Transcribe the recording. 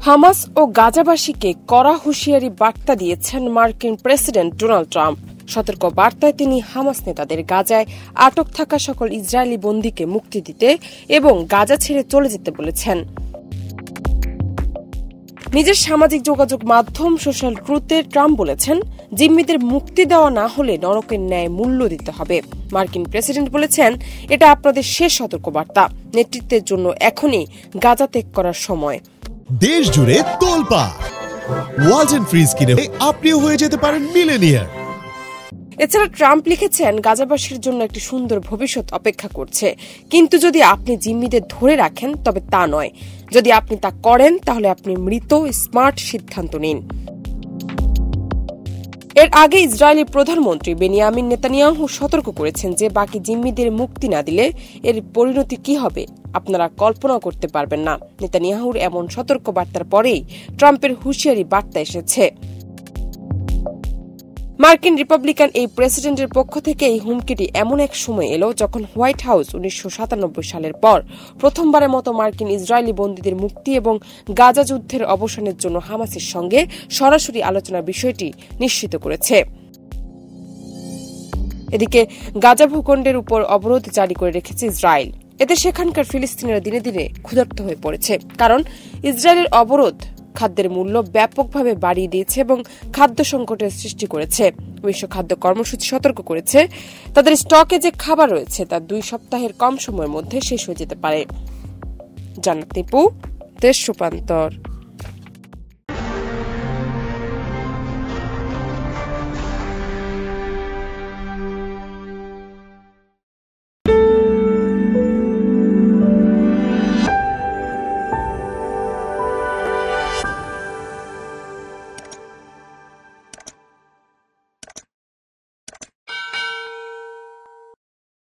Hamas ও গাজাবাসীকে কড়া হুঁশিয়ারি বার্তা দিয়েছেন মার্কিন প্রেসিডেন্ট ডোনাল্ড ট্রাম্প। সতর্ক বার্তায় তিনি হামাস নেতাদের গাজায় আটক থাকা সকল ইসরায়েলি বন্দীকে মুক্তি দিতে এবং গাজা ছেড়ে চলে যেতে বলেছেন। নিজের সামাজিক যোগাযোগ মাধ্যম সোশ্যাল ট্রুথে ট্রাম্প বলেছেন, জিম্মিদের মুক্তি দেওয়া না হলে নরকের ন্যায় মূল্য দিতে হবে। মার্কিন প্রেসিডেন্ট বলেছেন, এটা আপনাদের শেষ সতর্কবার্তা। নেতৃত্বের জন্য এখনই গাজা ত্যাগ করার সময়। দেশ জুড়ে তোলপাড় ওয়ালটন ফ্রিজ কিনে আপনিও হয়ে যেতে পারেন মিলেনিয়ার। এছাড়া ট্রাম্প লিখেছেন, গাজাবাসীর জন্য একটি সুন্দর ভবিষ্যৎ অপেক্ষা করছে, কিন্তু যদি আপনি জিম্মিদের ধরে রাখেন তবে তা নয়। যদি আপনি তা করেন তাহলে আপনি মৃত। স্মার্ট সিদ্ধান্ত নিন। এর আগে ইসরায়েলি প্রধানমন্ত্রী বেনিয়ামিন নেতানিয়াহু সতর্ক করেছেন যে বাকি জিম্মিদের মুক্তি না দিলে এর পরিণতি কি হবে আপনারা কল্পনা করতে পারবেন না। নেতানিয়াহুর এমন সতর্ক বার্তার পরেই ট্রাম্পের হুঁশিয়ারি বার্তা এসেছে। মার্কিন রিপাবলিকান এই প্রেসিডেন্টের পক্ষ থেকে এই হুমকিটি এমন এক সময় এলো যখন হোয়াইট হাউস 1997 সালের পর প্রথমবারের মতো মার্কিন ইসরায়েলি বন্দীদের মুক্তি এবং গাজা যুদ্ধের অবসানের জন্য হামাসের সঙ্গে সরাসরি আলোচনার বিষয়টি নিশ্চিত করেছে। এদিকে গাজা ভূখণ্ডের উপর অবরোধ জারি করে রেখেছে ইসরায়েল। এতে সেখানকার ফিলিস্তিনিরা দিনে দিনে ক্ষুধার্ত হয়ে পড়েছে, কারণ ইসরায়েলের অবরোধ খাদ্যের মূল্য ব্যাপকভাবে বাড়িয়ে দিয়েছে এবং খাদ্য সংকটের সৃষ্টি করেছে। বিশ্ব খাদ্য কর্মসূচি সতর্ক করেছে, তাদের স্টকে যে খাবার রয়েছে তা 2 সপ্তাহের কম সময়ের মধ্যে শেষ হয়ে যেতে পারে। জান্নাত নিপু, দেশ রূপান্তর।